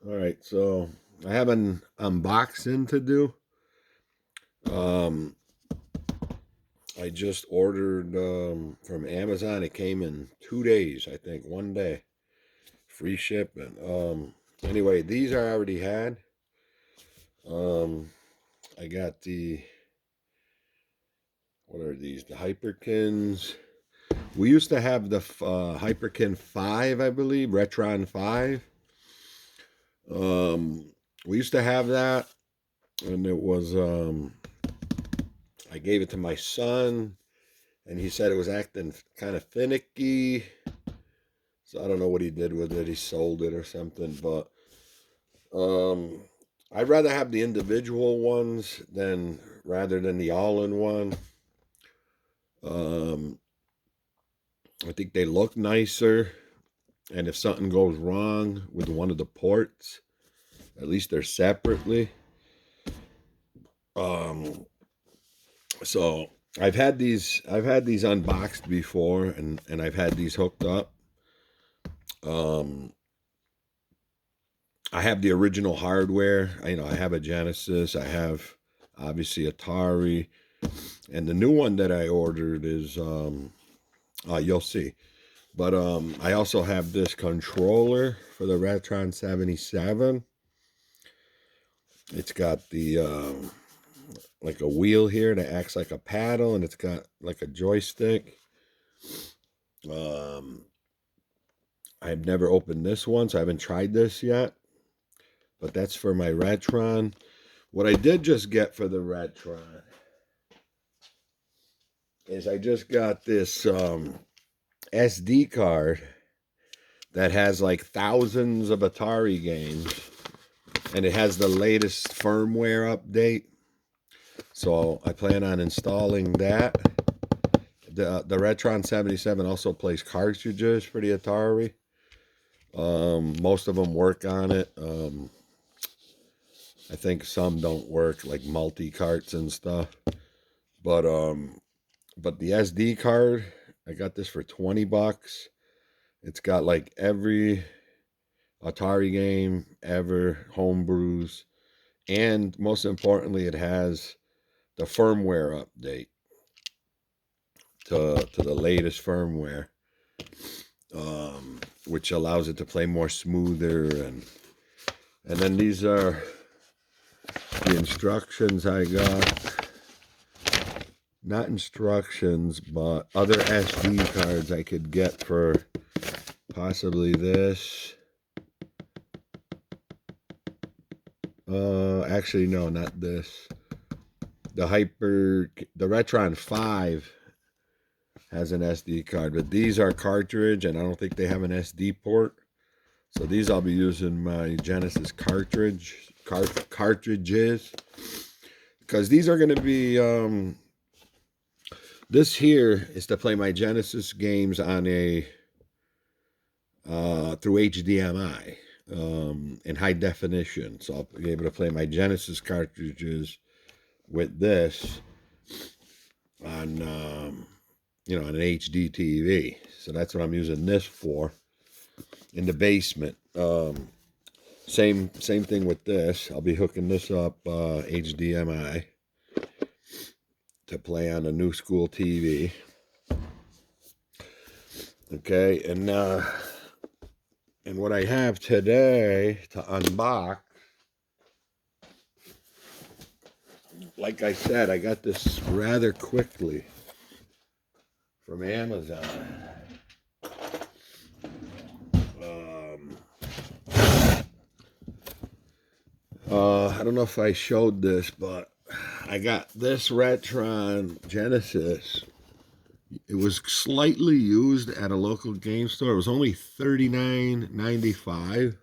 All right, so I have an unboxing to do. Um, I just ordered from Amazon. It came in 2 days, I think, one day, free shipping. Anyway, these I already had. Um, I got what are these? The Hyperkins. We used to have the Hyperkin 5, I believe, Retron 5. Um, we used to have that, and it was I gave it to my son, and he said it was acting kind of finicky. So I don't know what he did with it. He sold it or something. But um, I'd rather have the individual ones than rather than the all-in-one. Um, I think they look nicer, and if something goes wrong with one of the ports, at least they're separately. Um, so I've had these unboxed before, and I've had these hooked up. Um, I have the original hardware. I have a Genesis. I have obviously Atari, and the new one that I ordered is you'll see. But I also have this controller for the Retron 77. It's got the like a wheel here that acts like a paddle, and it's got like a joystick. Um, I've never opened this one, so I haven't tried this yet. But that's for my Retron. What I did just get for the Retron is I just got this SD card that has like thousands of Atari games, and it has the latest firmware update. So I plan on installing that. The Retron 77 also plays cartridges for the Atari. Most of them work on it. I think some don't work, like multi-carts and stuff. But the SD card, I got this for $20. It's got like every Atari game ever, homebrews, and most importantly, it has the firmware update to the latest firmware, which allows it to play more smoother. And then these are the instructions I got. Not instructions, but other SD cards I could get for possibly this. Actually, no, not this. The Retron 5 has an SD card, but these are cartridge, and I don't think they have an SD port. So these I'll be using my Genesis cartridges, because these are going to be. This here is to play my Genesis games on a through HDMI in high definition. So I'll be able to play my Genesis cartridges with this on on an HD TV. So that's what I'm using this for in the basement. Same thing with this. I'll be hooking this up HDMI to play on a new school TV. Okay, and what I have today to unbox, like I said, I got this rather quickly from Amazon. I don't know if I showed this, but I got this Retron Genesis. It was slightly used at a local game store. It was only $39.95,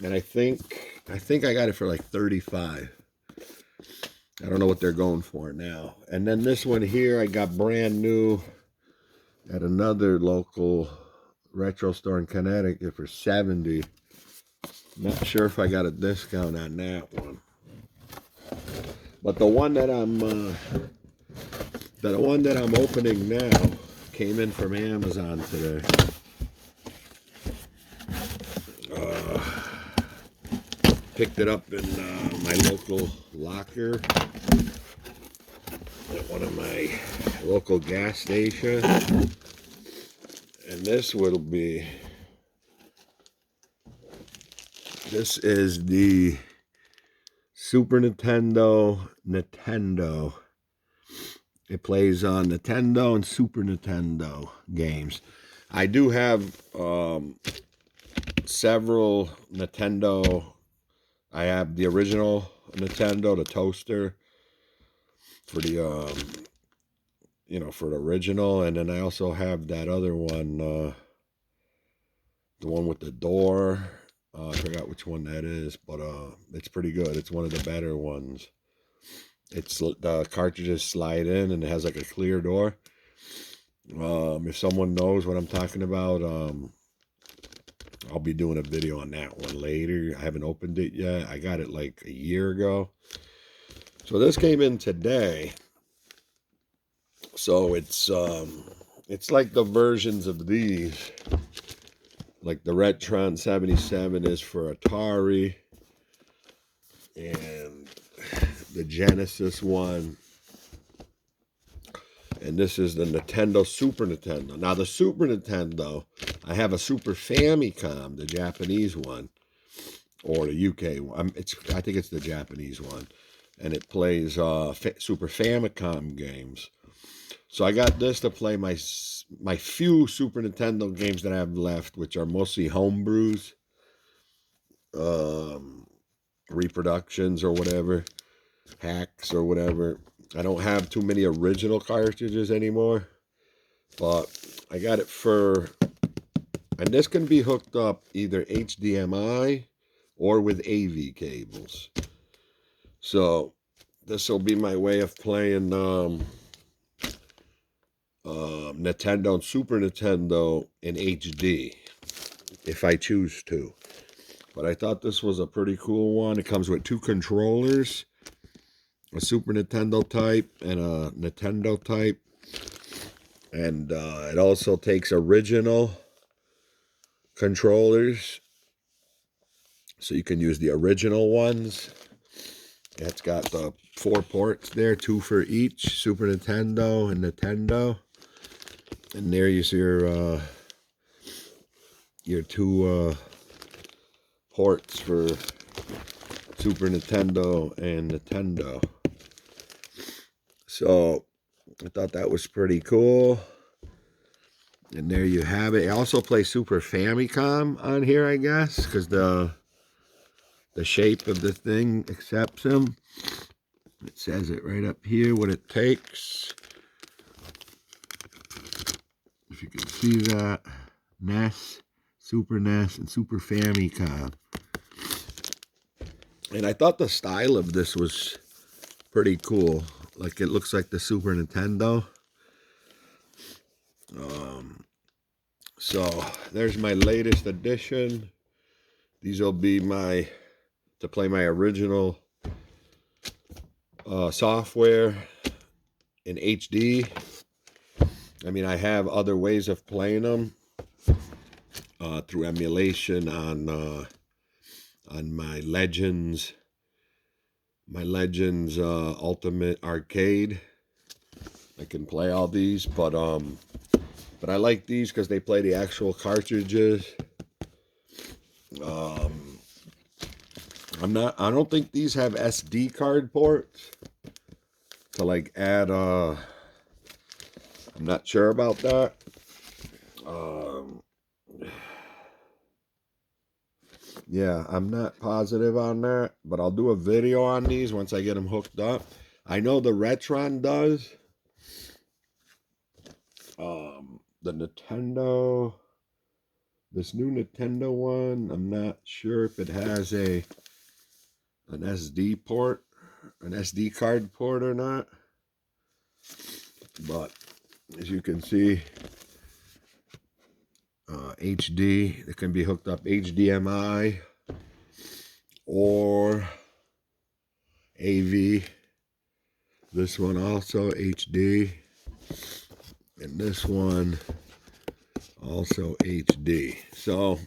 and I think I got it for like $35. I don't know what they're going for now. And then this one here, I got brand new at another local retro store in Connecticut for $70. Not sure if I got a discount on that one. But the one that I'm opening now came in from Amazon today. Picked it up in my local locker at one of my local gas stations. And this is the Super Nintendo. It plays on Nintendo and Super Nintendo games. I do have several Nintendo. I have the original Nintendo, the toaster, for the for the original, and then I also have that other one, the one with the door. I forgot which one that is, but it's pretty good. It's one of the better ones. It's the cartridges slide in, and it has like a clear door. If someone knows what I'm talking about, I'll be doing a video on that one later. I haven't opened it yet. I got it like a year ago. So this came in today. So it's like the versions of these. Like the Retron 77 is for Atari. And the Genesis one. And this is the Nintendo Super Nintendo. Now the Super Nintendo, I have a Super Famicom, the Japanese one, or the UK one. I think it's the Japanese one, and it plays Super Famicom games. So I got this to play my few Super Nintendo games that I have left, which are mostly homebrews, reproductions or whatever, hacks or whatever. I don't have too many original cartridges anymore, but I got it and this can be hooked up either HDMI or with AV cables. So this will be my way of playing Nintendo and Super Nintendo in HD, if I choose to. But I thought this was a pretty cool one. It comes with two controllers, a Super Nintendo type and a Nintendo type. And it also takes original controllers, so you can use the original ones. It's got the 4 ports there, 2 for each, Super Nintendo and Nintendo. And there you see your 2 ports for Super Nintendo and Nintendo. So I thought that was pretty cool. And there you have it. I also play Super Famicom on here, I guess, because the shape of the thing accepts them. It says it right up here, what it takes. If you can see that. NES, Super NES, and Super Famicom. And I thought the style of this was pretty cool. Like, it looks like the Super Nintendo. So there's my latest edition. These will be to play my original software in HD. I mean, I have other ways of playing them through emulation on my Legends Ultimate Arcade. I can play all these, but I like these because they play the actual cartridges. I don't think these have SD card ports to like add. I'm not sure about that. Yeah, I'm not positive on that, but I'll do a video on these once I get them hooked up. I know the Retron does. The Nintendo, this new Nintendo one, I'm not sure if it has an SD port, an SD card port or not. But as you can see, HD, it can be hooked up HDMI or AV. This one also HD, and this one also HD. So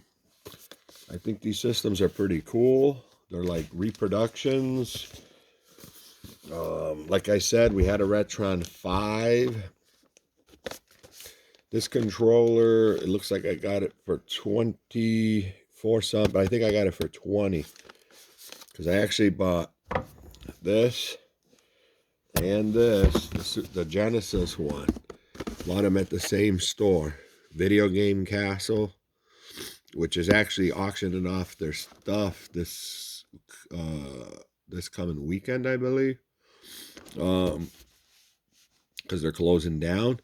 I think these systems are pretty cool. They're like reproductions. Like I said, we had a Retron 5. This controller, it looks like I got it for 24 something, but I think I got it for 20. Because I actually bought this and this, the Genesis one. Bought them at the same store. Video Game Castle, which is actually auctioning off their stuff this coming weekend, I believe. Because they're closing down.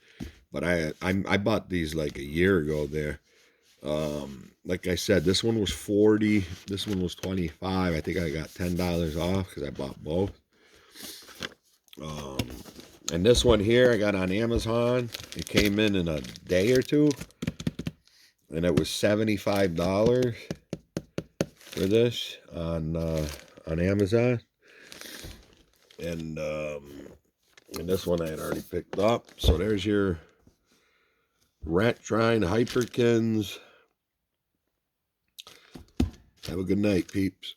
But I bought these like a year ago there. Like I said, this one was 40. This one was 25. I think I got $10 off because I bought both. And this one here I got on Amazon. It came in a day or two. And it was $75 for this on Amazon. And this one I had already picked up. So there's your Retron Hyperkins. Have a good night, peeps.